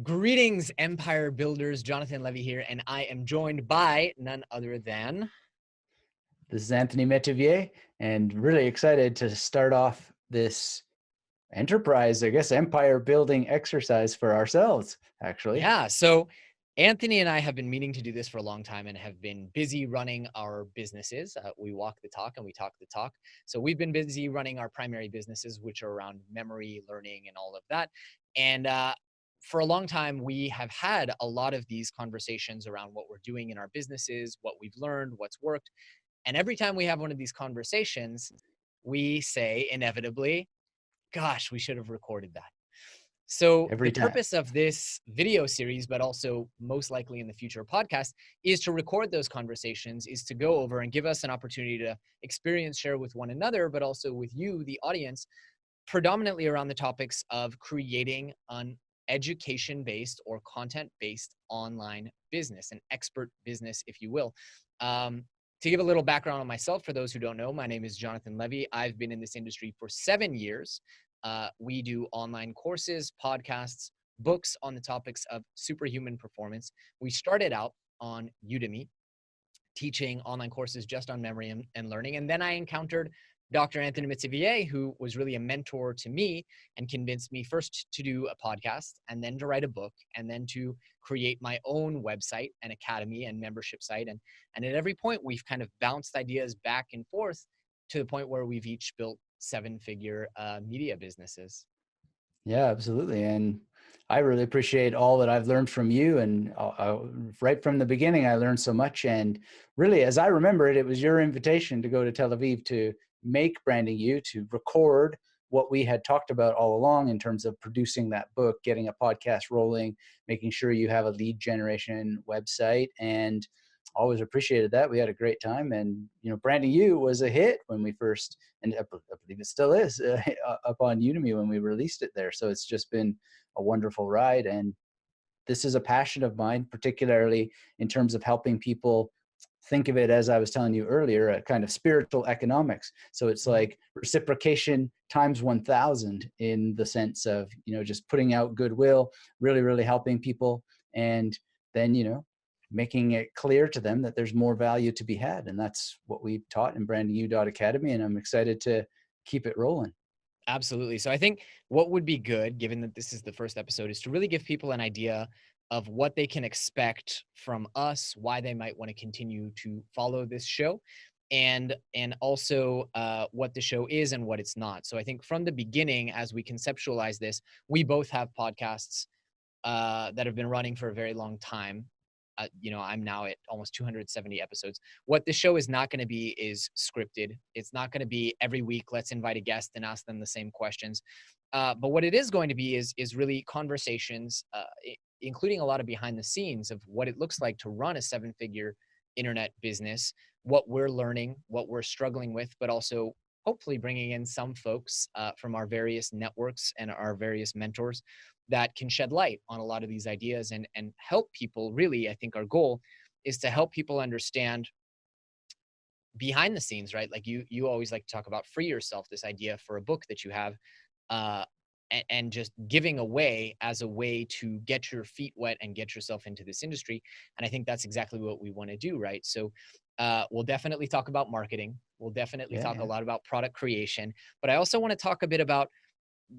Greetings, empire builders. Jonathan Levy here, and I am joined by none other than... This is Anthony Metivier, and really excited to start off this enterprise, I guess, empire building exercise for ourselves, actually. Yeah, so Anthony and I have been meaning to do this for a long time and have been busy running our businesses. We walk the talk and we talk the talk. So we've been busy running our primary businesses, which are around memory, learning, and all of that. And for a long time, we have had a lot of these conversations around what we're doing in our businesses, what we've learned, what's worked. And every time we have one of these conversations, we say inevitably, gosh, we should have recorded that. So the Every time. purpose of this video series, but also most likely in the future podcast, is to record those conversations, is to go over and give us an opportunity to experience, share with one another, but also with you, the audience, predominantly around the topics of creating an education-based or content-based online business, an expert business, if you will. To give a little background on myself, for those who don't know, my name is Jonathan Levy. I've been in this industry for 7 years. We do online courses, podcasts, books on the topics of superhuman performance. We started out on Udemy, teaching online courses just on memory and learning. And then I encountered Dr. Anthony Metivier, who was really a mentor to me and convinced me first to do a podcast and then to write a book and then to create my own website and academy and membership site. And at every point, we've kind of bounced ideas back and forth to the point where we've each built seven-figure media businesses. Yeah, absolutely. And I really appreciate all that I've learned from you. And right from the beginning, I learned so much. And really, as I remember it, it was your invitation to go to Tel Aviv to make Branding You, to record what we had talked about all along in terms of producing that book, getting a podcast rolling, making sure you have a lead generation website. And always appreciated that. We had a great time. And, Branding You was a hit when we first, and I believe it still is, up on Udemy when we released it there. So it's just been a wonderful ride. And this is a passion of mine, particularly in terms of helping people think of it, as I was telling you earlier, a kind of spiritual economics. So it's like reciprocation times 1,000 in the sense of, just putting out goodwill, really, really helping people. And then, making it clear to them that there's more value to be had. And that's what we taught in brandingyou.academy. And I'm excited to keep it rolling. Absolutely. So I think what would be good, given that this is the first episode, is to really give people an idea of what they can expect from us, why they might want to continue to follow this show, and also what the show is and what it's not. So I think from the beginning, as we conceptualize this, we both have podcasts that have been running for a very long time. I'm now at almost 270 episodes. What the show is not going to be is scripted. It's not going to be every week, let's invite a guest and ask them the same questions. But what it is going to be is really conversations, including a lot of behind the scenes of what it looks like to run a seven-figure internet business, what we're learning, what we're struggling with, but also hopefully bringing in some folks from our various networks and our various mentors that can shed light on a lot of these ideas and help people. Really, I think our goal is to help people understand behind the scenes, right? Like you always like to talk about free yourself, this idea for a book that you have, and just giving away as a way to get your feet wet and get yourself into this industry. And I think that's exactly what we want to do, right? So we'll definitely talk about marketing. We'll definitely talk a lot about product creation, but I also want to talk a bit about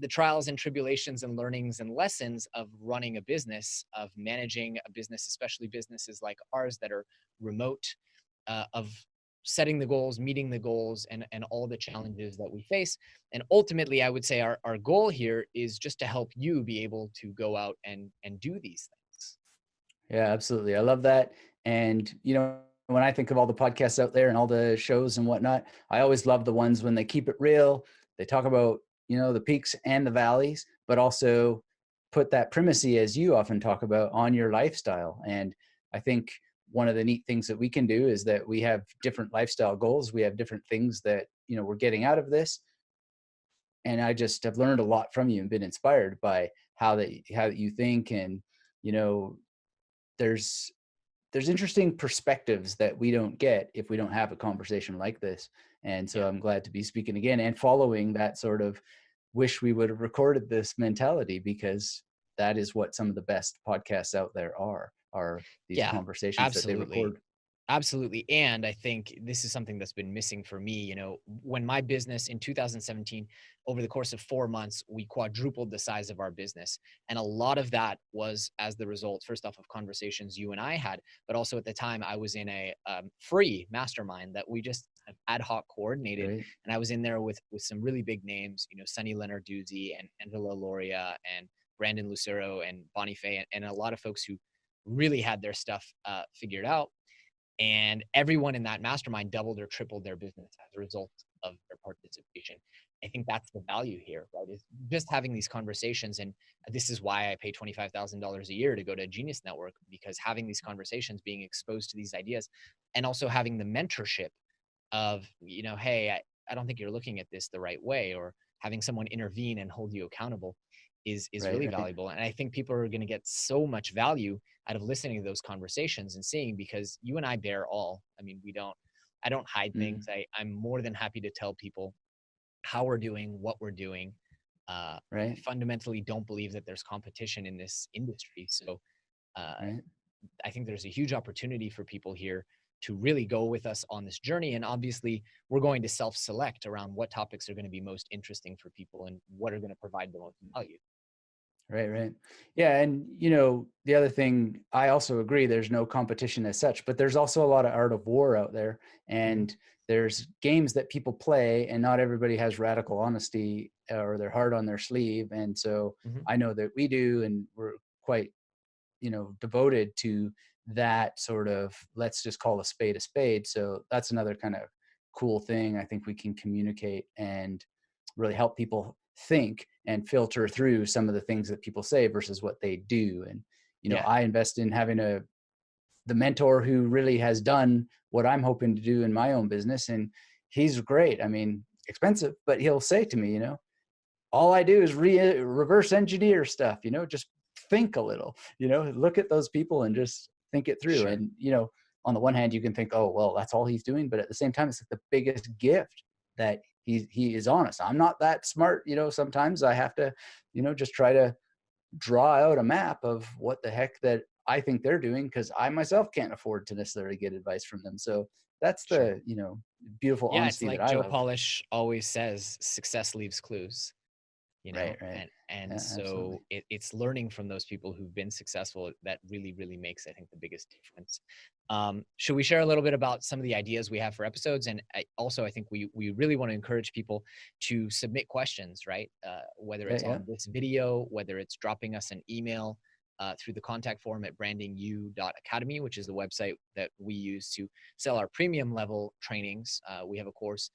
the trials and tribulations and learnings and lessons of running a business, of managing a business, especially businesses like ours that are remote, of setting the goals, meeting the goals, and all the challenges that we face. And ultimately, I would say our goal here is just to help you be able to go out and do these things. Yeah, absolutely. I love that. And, when I think of all the podcasts out there and all the shows and whatnot, I always love the ones when they keep it real. They talk about, the peaks and the valleys, but also put that primacy, as you often talk about, on your lifestyle. And I think one of the neat things that we can do is that we have different lifestyle goals. We have different things that, we're getting out of this. And I just have learned a lot from you and been inspired by how you think. And, there's interesting perspectives that we don't get if we don't have a conversation like this. And so I'm glad to be speaking again and following that sort of wish we would have recorded this mentality, because that is what some of the best podcasts out there are these Yeah, conversations that they absolutely. record. Absolutely. And I think this is something that's been missing for me. When my business in 2017, over the course of 4 months, we quadrupled the size of our business. And a lot of that was as the result, first off, of conversations you and I had, but also at the time I was in a free mastermind that we just ad hoc coordinated. Right. And I was in there with some really big names, Sunny Lenarduzzi and Angela Loria and Brandon Lucero and Bonnie Fay and a lot of folks who really had their stuff figured out, and everyone in that mastermind doubled or tripled their business as a result of their participation. I think that's the value here, right? Is just having these conversations. And this is why I pay $25,000 a year to go to Genius Network, because having these conversations, being exposed to these ideas, and also having the mentorship of, hey, I don't think you're looking at this the right way, or having someone intervene and hold you accountable is Right. really Right. valuable. And I think people are going to get so much value out of listening to those conversations and seeing, because you and I bear all. I mean, I don't hide things. Mm, I'm more than happy to tell people how we're doing, what we're doing. I right. fundamentally don't believe that there's competition in this industry. So uh, Right. I think there's a huge opportunity for people here to really go with us on this journey. And obviously, we're going to self select around what topics are going to be most interesting for people and what are going to provide the most value. Right, right. Yeah, and the other thing, I also agree there's no competition as such, but there's also a lot of art of war out there, Mhm, and there's games that people play, and not everybody has radical honesty or their heart on their sleeve. And so mhm. I know that we do, and we're quite devoted to that sort of, let's just call a spade a spade. So that's another kind of cool thing I think we can communicate and really help people think and filter through some of the things that people say versus what they do. And Yeah, I invest in having the mentor who really has done what I'm hoping to do in my own business, and he's great. I mean, expensive, but he'll say to me, all I do is reverse engineer stuff, just think a little, look at those people and just think it through. sure. And, on the one hand, you can think, oh, well, that's all he's doing. But at the same time, it's like the biggest gift that he is honest. I'm not that smart. Sometimes I have to, just try to draw out a map of what the heck that I think they're doing, because I myself can't afford to necessarily get advice from them. So that's Sure. the, beautiful Yeah, it's honesty that like I Joe love. Polish always says, success leaves clues. Right, right. And Yeah, so absolutely. it's learning from those people who've been successful that really makes, I think, the biggest difference. Should we share a little bit about some of the ideas we have for episodes? And I think we really want to encourage people to submit questions, right? Whether Yeah, it's yeah. on this video, whether it's dropping us an email through the contact form at brandingu.academy, which is the website that we use to sell our premium level trainings. We have a course,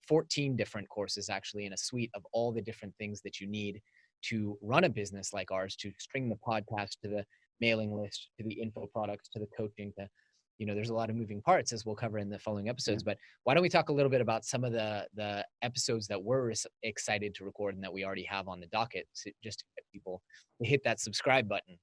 14 different courses actually, in a suite of all the different things that you need to run a business like ours, to string the podcast to the mailing list, to the info products, to the coaching, to, there's a lot of moving parts, as we'll cover in the following Yeah. episodes. But why don't we talk a little bit about some of the episodes that we're excited to record and that we already have on the docket, just to get people to hit that subscribe button.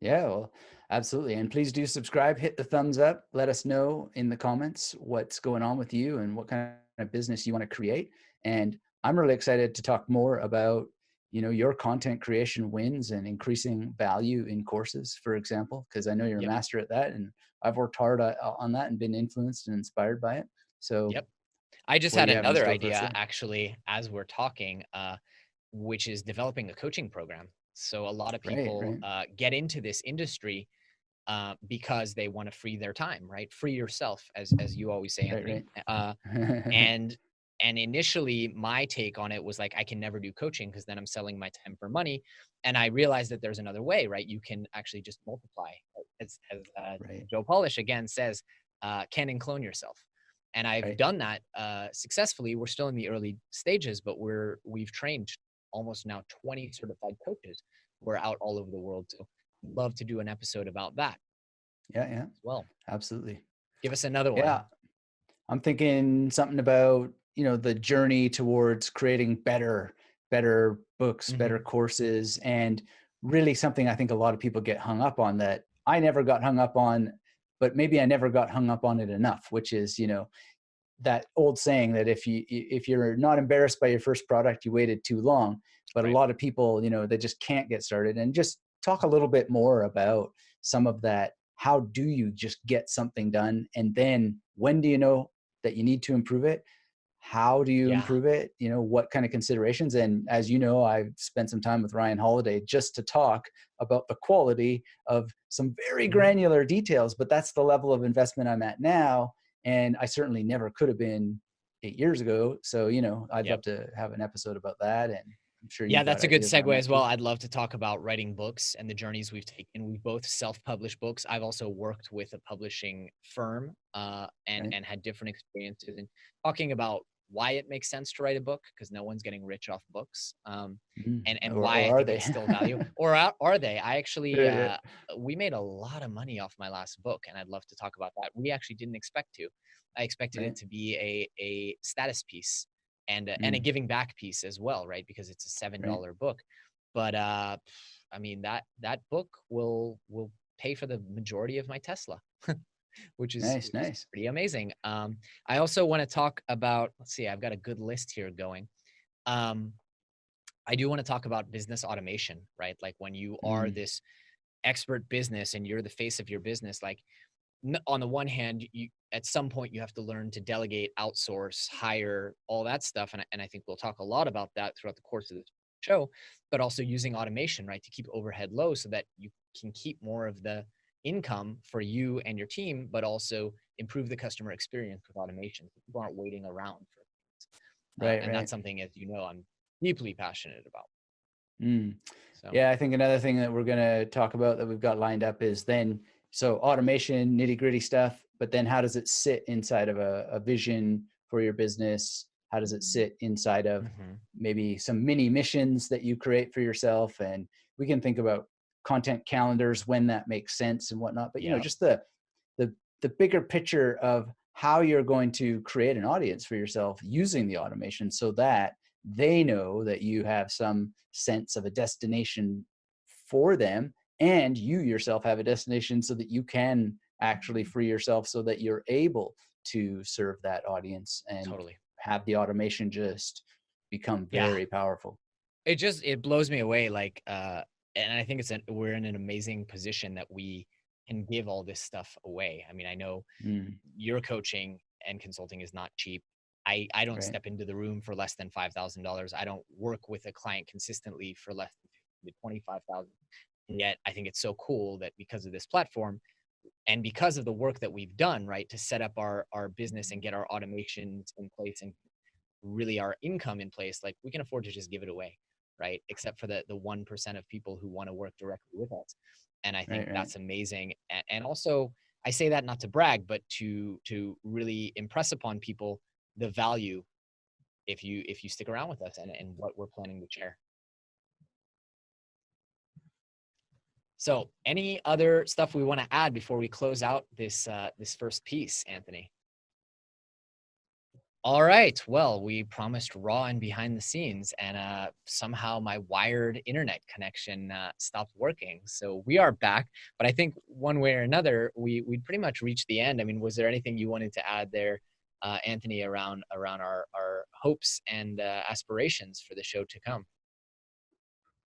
Yeah, well, absolutely. And please do subscribe, hit the thumbs up, let us know in the comments what's going on with you and what kind of business you want to create. And I'm really excited to talk more about, your content creation wins and increasing value in courses, for example, because I know you're a Yep. master at that, and I've worked hard on that and been influenced and inspired by it. So Yep. I just what do had you have in another store for us idea there? actually as we're talking, which is developing a coaching program. So a lot of Right, people right, get into this industry because they want to free their time, right? Free yourself, as you always say, right, Anthony. right. And initially, my take on it was like, I can never do coaching because then I'm selling my time for money. And I realized that there's another way, right? You can actually just multiply, as Right, Joe Polish again says, can and clone yourself. And I've right. done that successfully. We're still in the early stages, but we've trained almost now 20 certified coaches who are out all over the world. So I'd love to do an episode about that Yeah, yeah, as well. absolutely. Give us another Yeah. one. I'm thinking something about, the journey towards creating better books, better Mhm. courses, and really something I think a lot of people get hung up on that I never got hung up on, but maybe I never got hung up on it enough, which is, that old saying that if you're not embarrassed by your first product, you waited too long. But a Right. lot of people, they just can't get started. And just talk a little bit more about some of that. How do you just get something done? And then when do you know that you need to improve it? How do you Yeah. improve it? What kind of considerations? And as you know, I've spent some time with Ryan Holiday just to talk about the quality of some very Mhm. granular details, but that's the level of investment I'm at now. And I certainly never could have been 8 years ago. So, I'd Yep. love to have an episode about that. And I'm sure Yeah, you've got that's a good ideas around segue that as well. too. I'd love to talk about writing books and the journeys we've taken. We've both self-published books. I've also worked with a publishing firm, and Right. had different experiences in talking about why it makes sense to write a book, because no one's getting rich off books, and why Or I are think they? it's still value. Or are they? I actually, Right, right, we made a lot of money off my last book, and I'd love to talk about that. We actually didn't expect to. I expected it right. to be a status piece and a Mm, giving back piece as well, right? Because it's a right. $7 book. But I mean, that book will pay for the majority of my Tesla, Nice, which is nice. pretty amazing. I also want to talk about, let's see, I've got a good list here going. Um, I do want to talk about business automation, right? Like when you are Mm, this expert business and you're the face of your business, like on the one hand, you at some point you have to learn to delegate, outsource, hire, all that stuff, and I think we'll talk a lot about that throughout the course of this show. But also using automation, right, to keep overhead low so that you can keep more of the income for you and your team, but also improve the customer experience with automation. So people aren't waiting around for things, right, and right. that's something, as you know, I'm deeply passionate about. Mm. So Yeah, I think another thing that we're going to talk about that we've got lined up is then so automation, nitty gritty stuff, but then how does it sit inside of a vision for your business? How does it sit inside of mhm. maybe some mini missions that you create for yourself? And we can think about content calendars when that makes sense and whatnot. But Yep, just the the bigger picture of how you're going to create an audience for yourself using the automation so that they know that you have some sense of a destination for them, and you yourself have a destination so that you can actually free yourself so that you're able to serve that audience and totally. have the automation just become Yeah. very powerful. It blows me away, like, and I think we're in an amazing position that we can give all this stuff away. I mean, I know Mm, your coaching and consulting is not cheap. I don't right. step into the room for less than $5,000. I don't work with a client consistently for less than 50 to 25,000. And yet, I think it's so cool that because of this platform and because of the work that we've done, right, to set up our business and get our automations in place and really our income in place, like we can afford to just give it away, right? Except for the 1% of people who want to work directly with us. And I think Right, right. that's amazing. And also I say that not to brag, but to really impress upon people the value if you stick around with us and what we're planning to share. So any other stuff we want to add before we close out this first piece, Anthony? All right. Well, we promised raw and behind the scenes, and somehow my wired internet connection stopped working. So we are back, but I think one way or another, we pretty much reached the end. I mean, was there anything you wanted to add there, Anthony, around our hopes and aspirations for the show to come?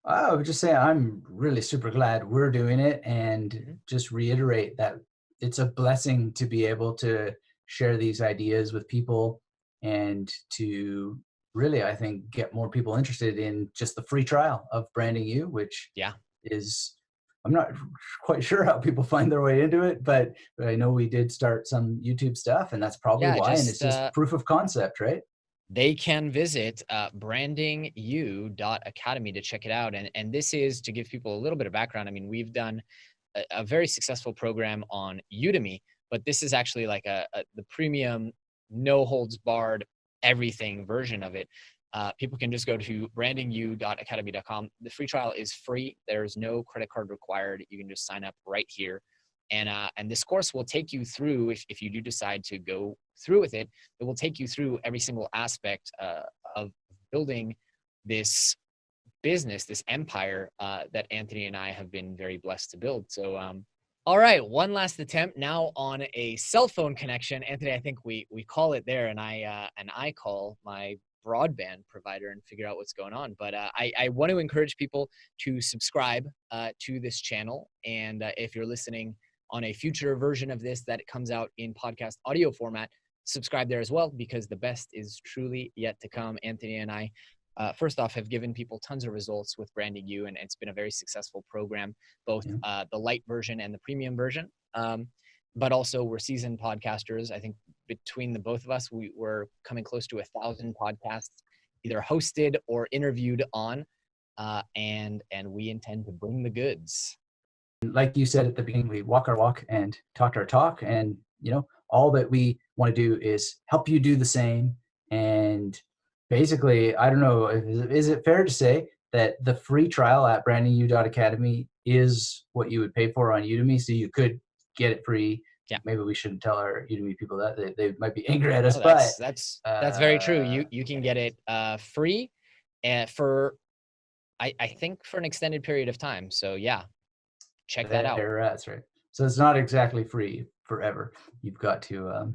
I would just say I'm really super glad we're doing it, and Hmm. just reiterate that it's a blessing to be able to share these ideas with people and to really, I think, get more people interested in just the free trial of Branding You, which Yeah. is, I'm not quite sure how people find their way into it, but I know we did start some YouTube stuff, and that's probably Yeah. why. And it's Just just proof of concept, right? they can visit brandingu.academy to check it out. And this is to give people a little bit of background. I mean, we've done a very successful program on Udemy, but this is actually like the premium, no holds barred, everything version of it. People can just go to brandingu.academy.com. The free trial is free. There's no credit card required. You can just sign up right here. And this course will take you through, if you do decide to go through with it, it will take you through every single aspect of building this business, this empire that Anthony and I have been very blessed to build. So All right, one last attempt now on a cell phone connection. Anthony, I think we call it there, and I call my broadband provider and figure out what's going on. But I want to encourage people to subscribe to this channel, and if you're listening on a future version of this that comes out in podcast audio format, subscribe there as well, because the best is truly yet to come. Anthony and I, first off, have given people tons of results with Branding You, and it's been a very successful program, both Yeah. the light version and the premium version. But also, we're seasoned podcasters. I think between the both of us, we're coming close to 1,000 podcasts either hosted or interviewed on, and we intend to bring the goods. Like you said at the beginning, we walk our walk and talk our talk, and all that we want to do is help you do the same. And basically, I don't know, is it fair to say that the free trial at brandingyou.academy is what you would pay for on Udemy, so you could get it free? Yeah. Maybe we shouldn't tell our Udemy people that. They might be angry at us. No, But that's very true. You can get it free, and for I think for an extended period of time. So yeah, check that out. That's right. So it's not exactly free forever. You've got to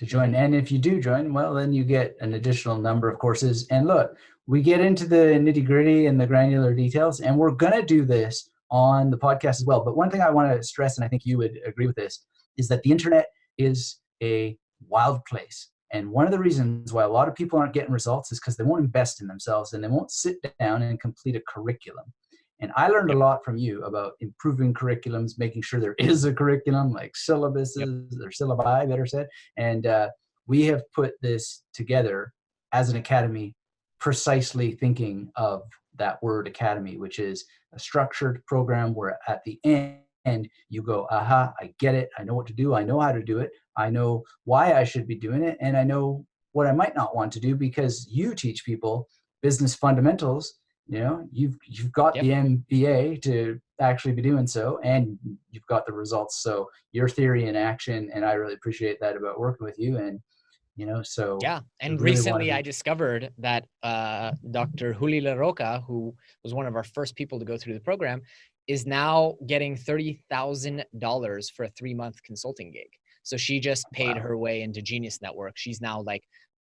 join. And if you do join, well, then you get an additional number of courses. And look, we get into the nitty gritty and the granular details, and we're going to do this on the podcast as well. But one thing I want to stress, and I think you would agree with this, is that the internet is a wild place. And one of the reasons why a lot of people aren't getting results is because they won't invest in themselves, and they won't sit down and complete a curriculum. And I learned a lot from you about improving curriculums, making sure there is a curriculum, like syllabuses or syllabi, better said. And we have put this together as an academy, precisely thinking of that word academy, which is a structured program where at the end you go, aha, I get it. I know what to do. I know how to do it. I know why I should be doing it. And I know what I might not want to do, because you teach people business fundamentals. You've got the MBA to actually be doing so, and you've got the results. So your theory in action, and I really appreciate that about working with you. And so yeah. And really recently I discovered that Dr. Julio Roca, who was one of our first people to go through the program, is now getting $30,000 for a 3-month consulting gig. So she just paid her way into Genius Network. She's now, like,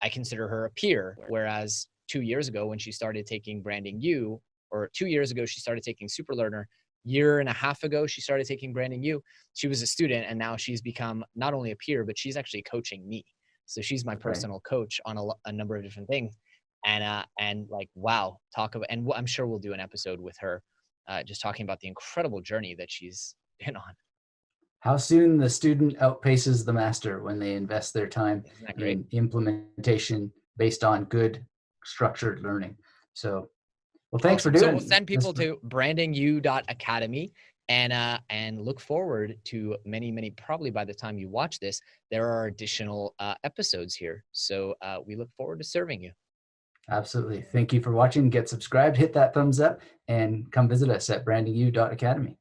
I consider her a peer, whereas 2 years ago when she started taking Branding You, or 2 years ago she started taking Super Learner, year and a half ago she started taking Branding You, she was a student, and now she's become not only a peer, but she's actually coaching me. So she's my personal coach on a number of different things. And like, wow, talk about, and I'm sure we'll do an episode with her just talking about the incredible journey that she's been on. How soon the student outpaces the master when they invest their time in implementation based on good structured learning. So, well, thanks for doing it. So we'll send people to brandingyou.academy, and look forward to many, probably by the time you watch this, there are additional episodes here. So we look forward to serving you. Absolutely. Thank you for watching. Get subscribed, hit that thumbs up, and come visit us at brandingyou.academy.